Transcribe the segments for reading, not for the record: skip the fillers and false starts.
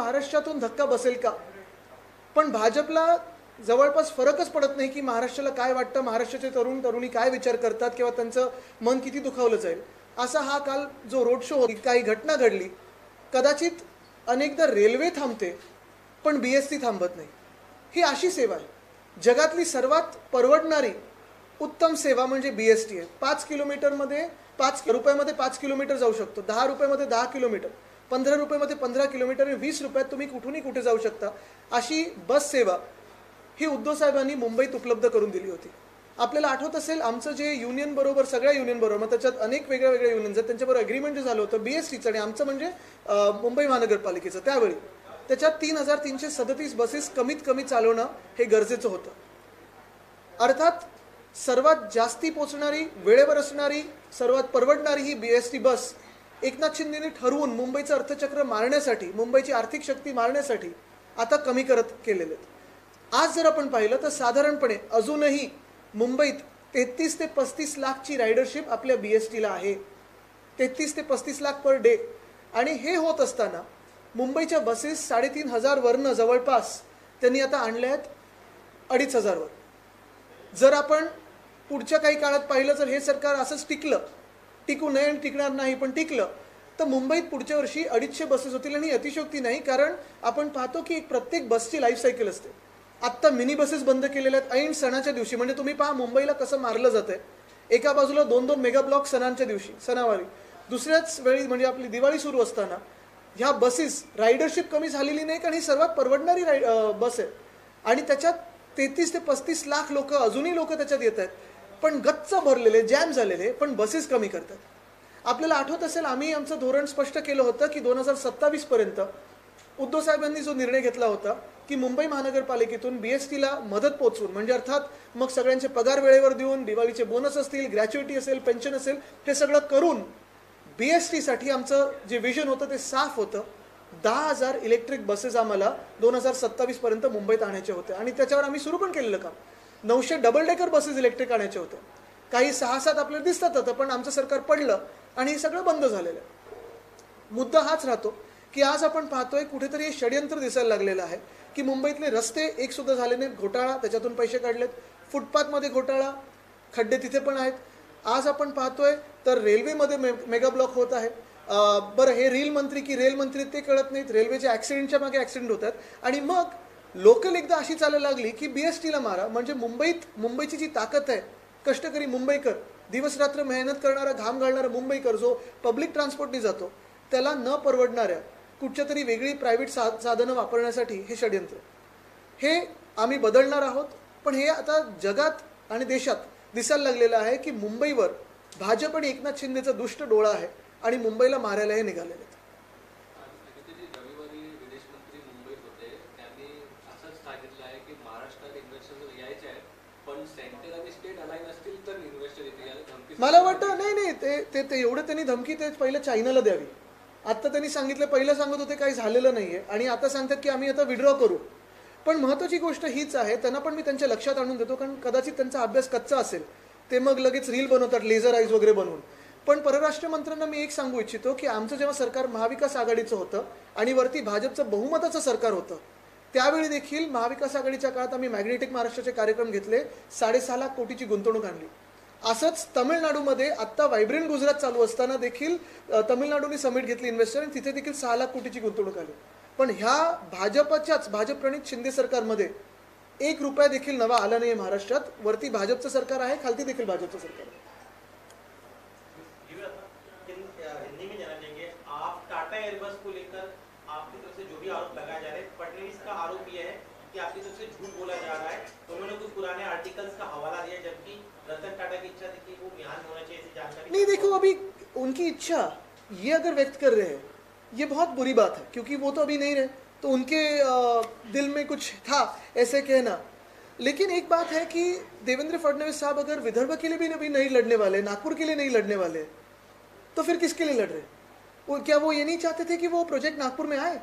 महाराष्ट्रातून धक्का बसेल का, पण भाजपला जवळपास फरकच पडत नाही की महाराष्ट्राला काय वाटतं, महाराष्ट्राचे तरुण तरुणी काय विचार करतात किंवा त्यांचं मन किती दुखावलं जाईल. असा हा काल जो रोड शो होती, काही घटना घडली. कदाचित अनेकदा रेल्वे थांबते पण BST थांबत नाही. ही अशी सेवा आहे. जगातली सर्वात परवडणारी उत्तम सेवा म्हणजे BST आहे. 5 किलोमीटरमध्ये 5 रुपयामध्ये 5 किलोमीटर जाऊ शकतो, 10 रुपयामध्ये 10 किलोमीटर, 15 रुपयामध्ये 15 किलोमीटर आणि 20 रुपयात तुम्ही कुठूनही कुठे जाऊ शकता. अशी बस सेवा ही उद्धव साहेबांनी मुंबईत उपलब्ध करून दिली होती. आपल्याला आठवत असेल आमचं जे युनियन बरोबर, सगळ्या युनियन बरोबर, मग त्याच्यात अनेक वेगळ्या वेगळ्या युनियन आहेत, त्यांच्याबरोबर अग्रीमेंट जे झालं होतं BSTचं आणि आमचं म्हणजे मुंबई महानगरपालिकेचं, त्यावेळी त्याच्यात 3,337 बसेस कमीत कमी चालवणं हे गरजेचं होतं. अर्थात सर्वात जास्ती पोचणारी, वेळेवर असणारी, सर्वात परवडणारी ही BST बस एकनाथ शिंदेने ठरवून मुंबईचं अर्थचक्र मारण्यासाठी, मुंबईची आर्थिक शक्ती मारण्यासाठी आता कमी करत केलेले आहेत. आज जर आपण पाहिलं तर साधारणपणे अजूनही मुंबईत 33 ते 35 लाखची रायडरशिप आपल्या BSTला आहे. 33 ते 35 लाख पर डे. आणि हे होत असताना मुंबईच्या बसेस 3,500 वरनं जवळपास त्यांनी आता आणल्या आहेत 2,500 वर. जर आपण पुढच्या काही काळात पाहिलं, जर हे सरकार असंच टिकू नये आणि टिकणार नाही पण टिकलं, तर मुंबईत पुढच्या वर्षी 250 बसेस होतील. आणि अतिशयोक्ती नाही, कारण आपण पाहतो की प्रत्येक बसची लाईफ सायकल असते. आत्ता मिनी बसेस बंद केलेल्या आहेत ऐन सणाच्या दिवशी. म्हणजे तुम्ही पहा मुंबईला कसं मारलं जातंय. एका बाजूला 2-2 मेगा ब्लॉक सणांच्या दिवशी, सणावारी, दुसऱ्याच वेळी म्हणजे आपली दिवाळी सुरू असताना ह्या बसेस, रायडरशिप कमी झालेली नाही, कारण ही सर्वात परवडणारी बस आहे. आणि त्याच्यात 33 ते 35 लाख लोक, अजूनही लोक त्याच्यात येत आहेत, पण गच्च भरलेले, जॅम झालेले, पण बसेस कमी करतात. आपल्याला आठवत असेल आम्ही आमचं धोरण स्पष्ट केलं होतं की 2027 पर्यंत उद्धव साहेबांनी जो निर्णय घेतला होता की मुंबई महानगरपालिकेतून BSTला मदत पोचवून, म्हणजे अर्थात मग सगळ्यांचे पगार वेळेवर देऊन, दिवाळीचे बोनस असतील, ग्रॅच्युइटी असेल, पेन्शन असेल, हे सगळं करून BSTसाठी आमचं जे विजन होतं ते साफ होतं. 10,000 इलेक्ट्रिक बसेस आम्हाला 2027 पर्यंत मुंबईत आणायचे होते. आणि त्याच्यावर आम्ही सुरू पण केलेलं काम. 900 डबल डेकर बसेस इलेक्ट्रिक आणायचे होते. काही 6-7 आपल्याला दिसतात आता, पण आमचं सरकार पडलं आणि हे सगळं बंद झालेलं आहे. मुद्दा हाच राहतो की आज आपण पाहतोय कुठेतरी हे षडयंत्र दिसायला लागलेलं आहे की मुंबईतले रस्ते एक सुद्धा झाले नाहीत, घोटाळा, त्याच्यातून पैसे काढलेत. फुटपाथमध्ये घोटाळा, खड्डे तिथे पण आहेत. आज आपण पाहतोय तर रेल्वेमध्ये मेगा ब्लॉक होत आहे. बरं, हे रेल मंत्री ते कळत नाहीत. रेल्वेचे ॲक्सिडेंटच्या मागे ॲक्सिडेंट होतात. आणि मग लोकल एकदा अशी चालायला लागली की BSTला मारा. म्हणजे मुंबईची जी ताकद आहे, कष्टकरी मुंबईकर, दिवस रात्र मेहनत करणारा, घाम घालणारा मुंबईकर जो पब्लिक ट्रान्सपोर्टनी जातो, त्याला न परवडणाऱ्या कुठच्या तरी वेगळी प्रायव्हेट साधनं वापरण्यासाठी हे षडयंत्र, हे आम्ही बदलणार आहोत. पण हे आता जगात आणि देशात दिसायला लागलेलं आहे की मुंबईवर भाजप आणि एकनाथ शिंदेचा दुष्ट डोळा आहे आणि मुंबईला मारायला हे निघालेले आहेत. मला वाटतं नाही ते एवढं त्यांनी धमकी ते पहिलं चायनाला द्यावी. आता त्यांनी सांगितलं, पहिलं सांगत होते काही झालेलं नाहीये आणि आता सांगतात की आम्ही आता विड्रॉ करू. पण महत्त्वाची गोष्ट हीच आहे, त्यांना पण मी त्यांच्या लक्षात आणून देतो, कारण कदाचित त्यांचा अभ्यास कच्चा असेल, ते मग लगेच रील बनवतात लेझर आईज वगैरे बनवून. पण परराष्ट्र मंत्र्यांना मी एक सांगू इच्छितो की आमचं जेव्हा सरकार महाविकास आघाडीचं होतं आणि वरती भाजपचं बहुमताचं सरकार होतं, त्यावेळी देखील महाविकास आघाडीच्या काळात आम्ही मॅग्नेटिक महाराष्ट्राचे कार्यक्रम घेतले, 6.5 लाख कोटीची गुंतवणूक आणली. असंच तामिळनाडूमध्ये आत्ता व्हायब्रंट गुजरात चालू असताना देखील तामिळनाडूने समिट घेतली इन्व्हेस्टर आणि तिथे देखील 6 लाख कोटीची गुंतवणूक आली. पण ह्या भाजप प्रणित शिंदे सरकारमध्ये 1 रुपया देखील नवा आला नाही महाराष्ट्रात. वरती भाजपचं सरकार आहे, खालती देखील भाजपचं सरकार आहे. कि आपकी तरफ से झूठ बोला जा रहा है. उन्होंने कुछ पुराने आर्टिकल्स का हवाला दिया, जबकि रतन टाटा की इच्छा थी कि वो बिहार होना चाहिए, ऐसी जानकारी नहीं. देखो, अभी उनकी इच्छा ये अगर व्यक्त कर रहे हैं, ये बहुत बुरी बात है, क्योंकि वो तो अभी नहीं रहे, तो उनके दिल में कुछ था ऐसे कहना. लेकिन एक बात है कि देवेंद्र फडणवीस साहब अगर विदर्भ के लिए भी अभी नहीं लड़ने वाले, नागपुर के लिए नहीं लड़ने वाले, तो फिर किसके लिए लड़ रहे? क्या वो ये नहीं चाहते थे कि वो प्रोजेक्ट नागपुर में आए?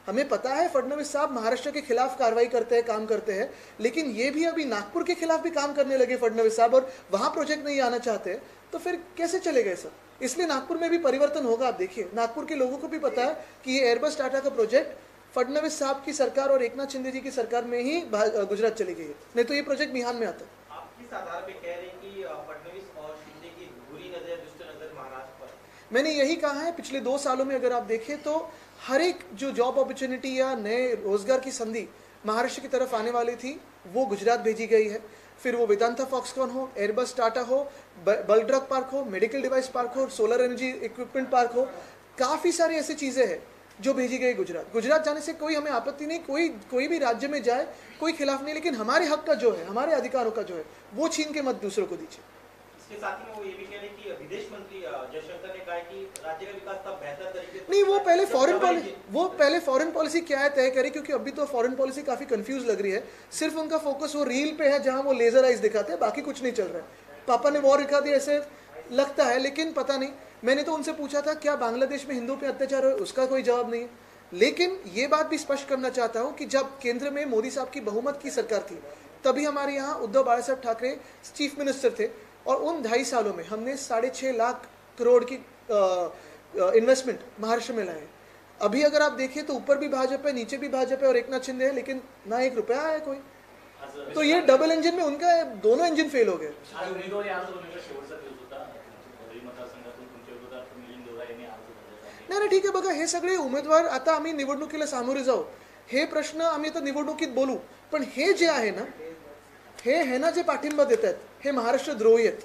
हमें पता है फडणवीस साहब महाराष्ट्र के खिलाफ कार्रवाई करते हैं, काम करते हैं, लेकिन ये भी अभी नागपुर के खिलाफ भी काम करने लगे फडणवीस साहब, और वहाँ प्रोजेक्ट नहीं आना चाहते, तो फिर कैसे चलेगा सब? इसलिए नागपुर में भी परिवर्तन होगा. आप देखिए, नागपुर के लोगों को भी पता है कि ये एयरबस टाटा का प्रोजेक्ट फडणवीस साहब की सरकार और एकनाथ शिंदे जी की सरकार में ही गुजरात चली गई है, नहीं तो ये प्रोजेक्ट बिहार में आता। आप किस आधार पे कह रहे हैं कि फडणवीस और शिंदे की बुरी नजर, दुष्ट नजर महाराष्ट्र पर? मैंने यही कहा है, पिछले 2 सालों में अगर आप देखें तो हर एक जो जॉब अपॉर्चुनिटी या नए रोजगार की संधि महाराष्ट्र की तरफ आने वाली थी वो गुजरात भेजी गई है। फिर वो वेदांता फॉक्सकॉन हो, एयरबस टाटा हो, बल्क ड्रग पार्क हो, मेडिकल डिवाइस पार्क हो, सोलर एनर्जी इक्विपमेंट पार्क हो, काफ़ी सारी ऐसी चीज़ें हैं जो भेजी गई गुजरात। गुजरात जाने से कोई हमें आपत्ति नहीं, कोई भी राज्य में जाए कोई खिलाफ नहीं, लेकिन हमारे हक का जो है, हमारे अधिकारों का जो है वो छीन के मत दूसरों को दीजिए। इसके साथ ही में वो ये भी कह रहे हैं कि विदेश मंत्री जयशंकर ने कहा है कि राज्य का विकास तब बेहतर तरीके से नहीं, वो पहले फॉरेन पॉलिसी क्या है तय करे, क्योंकि अभी तो फॉरेन पॉलिसी काफी कंफ्यूज लग रही है। सिर्फ उनका फोकस वो रील पे है जहां वो लेजर आइज दिखाते हैं, बाकी कुछ नहीं चल रहा है। पापा ने वॉर दिखा दिया ऐसे लगता है, लेकिन पता नहीं। मैंने तो उनसे पूछा था क्या बांग्लादेश में हिंदू पे अत्याचार हो, उसका कोई जवाब नहीं है। लेकिन ये बात भी स्पष्ट करना चाहता हूं कि जब केंद्र में मोदी साहब की बहुमत की सरकार थी तभी हमारे यहाँ उद्धव बाला साहब ठाकरे चीफ मिनिस्टर थे, और उन 2.5 सालों में हमने 6.5 लाख करोड़ की इन्वेस्टमेंट महाराष्ट्र में लाए। अभी अगर आप देखें तो ऊपर भी भाजपा है, नीचे भी भाजपा है और एकनाथ शिंदे है, लेकिन ना 1 रुपया आया कोई। तो ये डबल इंजन में उनका दोनों इंजन फेल हो गए। नाही ठीक आहे, बघा हे सगळे उमेदवार, आता आम्ही निवडणुकीला सामोरे जाऊ, हे प्रश्न आम्ही आता निवडणुकीत बोलू, पण हे जे आहे ना, हे ना जे पाठिंबा देत आहेत हे महाराष्ट्र द्रोही आहेत,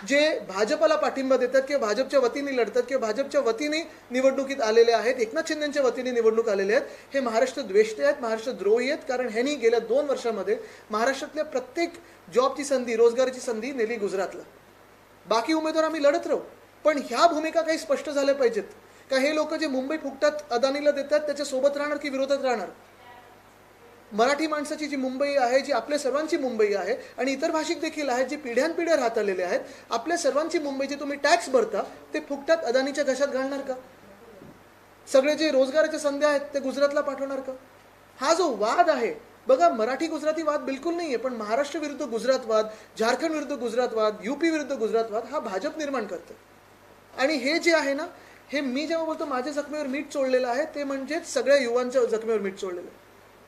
जे भाजपला पाठिंबा देतात किंवा भाजपच्या वतीने लढतात किंवा भाजपच्या वतीने निवडणुकीत आलेले आहेत, एकनाथ शिंदेच्या वतीने निवडणूक आलेले आहेत, हे महाराष्ट्र द्वेष्टे आहेत, महाराष्ट्र द्रोही आहेत। कारण ह्यांनी गेल्या 2 वर्षामध्ये महाराष्ट्रातल्या प्रत्येक जॉबची संधी, रोजगाराची संधी नेली गुजरातला। बाकी उमेदवार आम्ही लढत राहू, पण ह्या भूमिका काही स्पष्ट झाल्या पाहिजेत का हे लोक जे मुंबई फुकटात अदानीला देतात त्याच्या सोबत राहणार की विरोधात राहणार। मराठी माणसाची जी मुंबई आहे, जी आपल्या सर्वांची मुंबई आहे, आणि इतर भाषिक देखील आहेत जे पिढ्यानपिढ्या राहत आलेले आहेत, आपल्या सर्वांची मुंबई जे तुम्ही टॅक्स भरता ते फुकटात अदानीच्या घशात घालणार का? सगळे जे रोजगाराच्या संधी आहेत ते गुजरातला पाठवणार का? हा जो वाद आहे बघा, मराठी गुजराती वाद बिलकुल नाहीये, पण महाराष्ट्र विरुद्ध गुजरात वाद, झारखंड विरुद्ध गुजरात वाद, यूपी विरुद्ध गुजरात वाद हा भाजप निर्माण करते। आणि हे जे आहे ना, हे मी जेव्हा बोलतो माझ्या जखमेवर मीठ चोळलेलं आहे, ते म्हणजेच सगळ्या युवांच्या जखमेवर मीठ चोळलेलं आहे।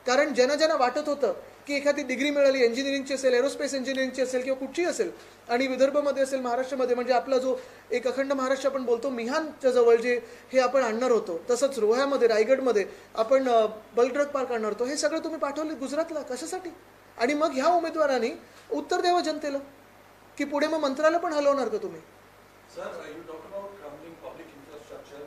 कारण ज्यांना वाटत होतं की एखादी डिग्री मिळाली, इंजिनिअरिंगची असेल, एरोस्पेस इंजिनिअरिंगची असेल किंवा कुठची असेल, आणि विदर्भमध्ये असेल, महाराष्ट्रामध्ये, म्हणजे आपला जो एक अखंड महाराष्ट्र आपण बोलतो, मिहानच्या जवळ जे हे आपण आणणार होतो, तसंच रोह्यामध्ये, रायगडमध्ये आपण बल्क ड्रग पार्क आणणार होतो, हे सगळं तुम्ही पाठवले गुजरातला कशासाठी? आणि मग ह्या उमेदवारांनी उत्तर द्यावं जनतेला की पुढे मग मंत्रालय पण हलवणार का तुम्ही? Sir, you talked about crumbling public infrastructure.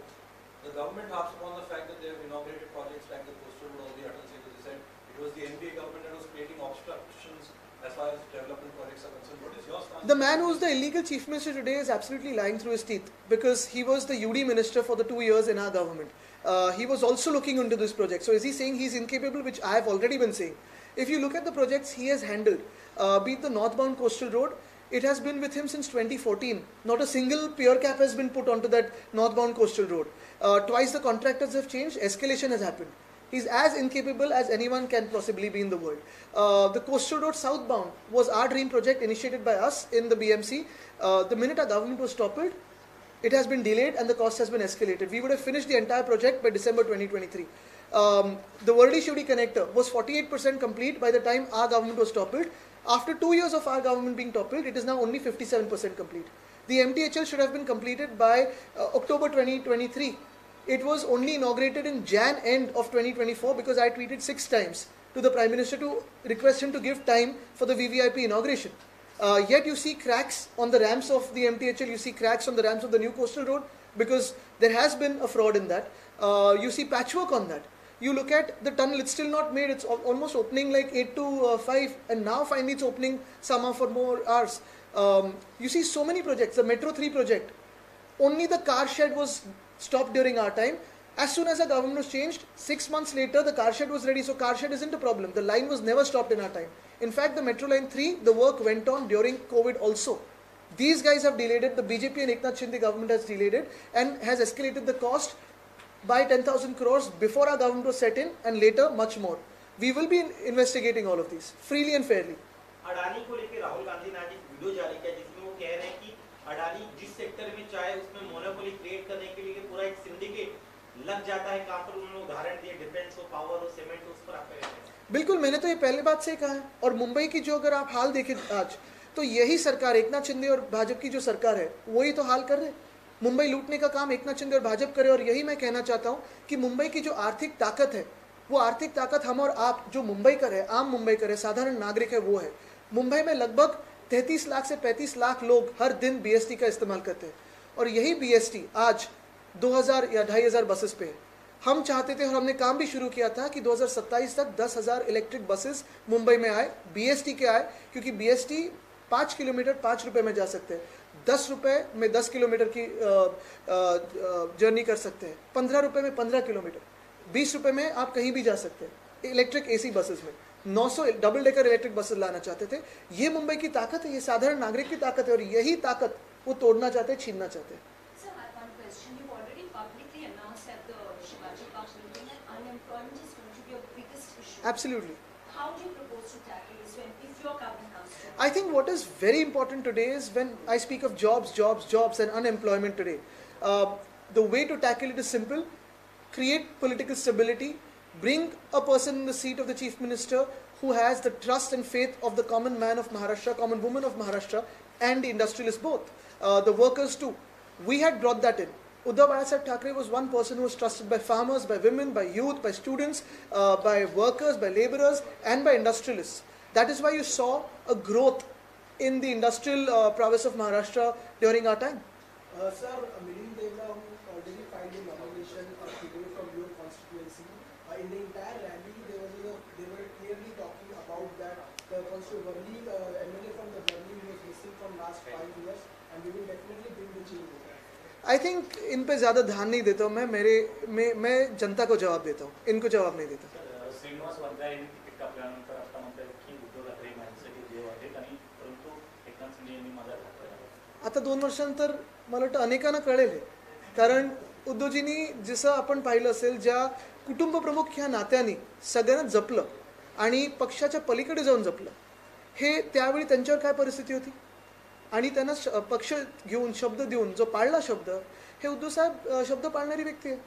The government harps upon the fact that they have inaugurated projects like the Coastal Road or the Atal Setu. They said it was the NDA government that was creating obstructions as far as development projects are concerned. What is your stance? The man who is the illegal chief minister today is absolutely lying through his teeth, because he was the UD minister for the 2 years in our government. He was also looking into this project. So is he saying he's incapable, which I have already been saying? If you look at the projects he has handled, be it the northbound coastal road, it has been with him since 2014. Not a single pure cap has been put onto that northbound coastal road. Twice the contractors have changed, escalation has happened. He's as incapable as anyone can possibly be in the world. The coastal road southbound was our dream project initiated by us in the BMC. The minute our government was toppled, it has been delayed and the cost has been escalated. We would have finished the entire project by December 2023. The Wardi-Shivdi connector was 48% complete by the time our government was toppled. After 2 years of our government being toppled, it is now only 57% complete. The MTHL should have been completed by October 2023. It was only inaugurated in Jan end of 2024 because I tweeted 6 times to the Prime Minister to request him to give time for the VVIP inauguration. Yet you see cracks on the ramps of the MTHL, you see cracks on the ramps of the new coastal road because there has been a fraud in that. You see patchwork on that. You look at the tunnel, it's still not made, it's almost opening like 8 to 5 and now finally it's opening somehow for more hours. You see so many projects, the Metro 3 project, only the car shed was stopped during our time. As soon as the government was changed, 6 months later the car shed was ready, so car shed isn't a problem. The line was never stopped in our time. In fact, the Metro Line 3, the work went on during COVID also. These guys have delayed it, the BJP and Eknath Shinde government has delayed it and has escalated the cost by 10,000 crores before our government was set in and later much more. We will be investigating all of these freely and fairly. अडानी को लेकर राहुल गांधी ने आज एक video जारी KIA जिसमें वो कह रहे हैं कि अडानी जिस सेक्टर में चाहे उसमें मोनोपोली क्रिएट करने के लिए पूरा एक सिंडिकेट लग जाता है काम पर, उन्होंने उदाहरण दिए डिफेंस हो, पावर हो, सीमेंट हो, उस पर आपका क्या कहना है? बिल्कुल, मैंने तो ये पहले बात से ही कहा है। और मुंबई की जो अगर आप हाल देखें आज, तो यही सरकार, एकनाथ शिंदे और भाजपा की जो सरकार है वही तो हाल कर रहे। मुंबई लूटने का काम एकनाथ शिंदे और भाजपा करे। और यही मैं कहना चाहता हूँ कि मुंबई की जो आर्थिक ताकत है, वो आर्थिक ताकत हम और आप जो मुंबई कर है, आम मुंबई कर है, साधारण नागरिक है, वो है। मुंबई में लगभग 33 लाख से 35 लाख लोग हर दिन बीएसटी का इस्तेमाल करते हैं। और यही बीएसटी आज 2000 या 2500 बसेस पे है। हम चाहते थे और हमने काम भी शुरू किया था कि 2027 तक 10,000 इलेक्ट्रिक बसेस मुंबई में आए, बीएसटी के आए, क्योंकि बीएसटी 5 किलोमीटर 5 रुपए में जा सकते हैं, 10 रुपए में 10 किलोमीटर की जर्नी कर सकते हैं, 15 रुपए में 15 किलोमीटर, 20 रुपए में आप कहीं भी जा सकते हैं इलेक्ट्रिक एसी बसेस में। 900 double decker electric buses Lana चाहते थे। ये मुंबई की ताकत है, ये साधारण नागरिक की ताकत है, और यही ताकत वो तोड़ना चाहते हैं, छीनना चाहते हैं। Sir, I have one question. You've already publicly announced at the Shivaji Park meeting that unemployment is going to be your biggest issue. Absolutely. How do you propose to tackle this if your government comes to? I think what is very important today is when I speak of jobs and unemployment today, the way to tackle it is simple: create political stability, bring a person in the seat of the chief minister who has the trust and faith of the common man of Maharashtra, common woman of Maharashtra, and the industrialists both, the workers too. We had brought that in. Uddhav Sahib Thackeray was one person who was trusted by farmers, by women, by youth, by students, by workers, by laborers, and by industrialists. That is why you saw a growth in the industrial prowess of Maharashtra during our time. Sir, Milind Devra, who already filed a nomination today from your constituency, in the entire rally, they were clearly talking about that the Worli MLA from the Worli was missing from last 5 years, and we will definitely bring the change. I think इन पे ज़्यादा ध्यान नहीं देता हूँ मैं जनता को जवाब देता हूँ, इनको जवाब नहीं देता. श्रीनिवास वांद्रे यांनी तिकीट कापल्यानंतर आता म्हणतात की उद्धव ठाकरे माझ्यासाठी देव आहेत आणि परंतु एकनाथ शिंदे यांनी माझा घात केला. आता 2 वर्षांनंतर मला वाटतं अनेकांना कळेल हे. कारण उद्धवजींनी जसं आपण पाहिलं असेल, ज्या कुटुंब प्रमुख ह्या नात्याने सगळ्यांना जपलं आणि पक्षाच्या पलीकडे जाऊन जपलं, हे त्यावेळी त्यांच्यावर काय परिस्थिती होती, आणि त्यांना पक्ष घेऊन शब्द देऊन जो पाळला शब्द, हे उद्धव साहेब शब्द पाळणारी व्यक्ती आहे.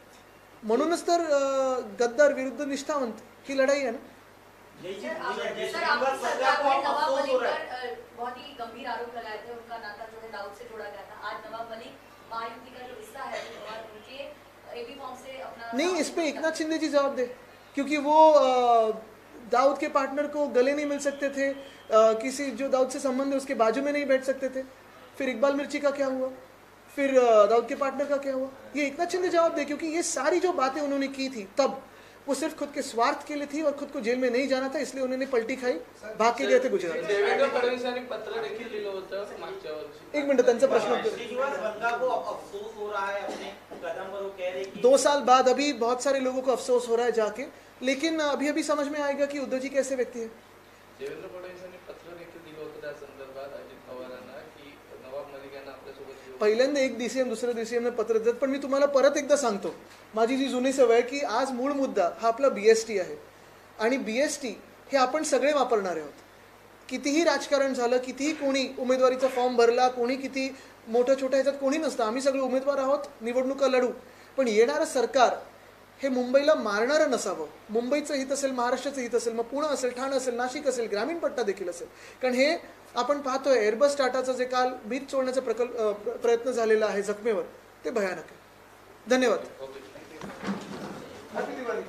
म्हणूनच तर गद्दार विरुद्ध निष्ठावंत ही लढाई आहे ना. सर, आपकी सरकार में नवाब मलिक पर बहुत ही गंभीर आरोप लगाए थे, उनका नाता जो है दाऊद से जोड़ा गया था. आज नवाब मलिक महायुति का जो हिस्सा है, उनके एबी फॉर्म से अपना नहीं, इस पे एकनाथ शिंदे जी जवाब दे, क्योंकि वो दाऊद के पार्टनर को गले नहीं मिल सकते थे, किसी जो दाऊद से संबंध है उसके बाजू में नहीं बैठ सकते थे. फिर इकबाल मिर्ची का क्या हुआ, फिर दाऊद के पार्टनर का क्या हुआ, ये एकनाथ शिंदे जवाब दे. क्योंकि ये सारी जो बातें उन्होंने की थी तब वो सिर्फ खुद के स्वार्थ के लिए थी और खुद को जेल में नहीं जाना था, इसलिए उन्होंने पलटी खाई, भाग के गए थे गुजरात. देवेंद्र फडणवीसांनी पत्र देखील लिहिलं होतं मागच्या वर्षी. एक मिनट, त्यांचा प्रश्न. श्रीनिवास वंगा को अफसोस हो रहा है अपने कदम पर, वो कह रहे कि 2 साल बाद अभी बहुत सारे लोगों को अफसोस हो रहा है जाके, लेकिन अभी समझ में आएगा कि उद्धव जी कैसे व्यक्ती है. देवेंद्र फडणवीसांनी पत्र देखील दिलं होतं त्या संदर्भात अजित पवारांना की नवाब मलिक यांना आपल्यासोबत पहिल्यांदा एक DCM दुसऱ्या DCM ने पत्र देतात. पण मी तुम्हाला परत एकदा सांगतो, माझी जी जुनी सवय आहे की आज मूळ मुद्दा हा आपला BST आहे, आणि BST हे आपण सगळे वापरणार आहोत. कितीही राजकारण झालं, कितीही कोणी उमेदवारीचा फॉर्म भरला, कोणी किती मोठ्या छोट्या ह्याच्यात कोणी नसतं, आम्ही सगळे उमेदवार आहोत, निवडणुका लढू. पण येणारं सरकार हे मुंबईला मारणारं नसावं. मुंबईचं हित असेल, महाराष्ट्राचं हित असेल, मग पुणे असेल, ठाणे असेल, नाशिक असेल, ग्रामीण पट्टा देखील असेल. कारण हे आपण पाहतोय एअरबस टाटाचं जे काल वीज चोरण्याचा प्रयत्न झालेला आहे जखमेवर, ते भयानक आहे. धन्यवाद. ओके. हॅपी दिवाळी.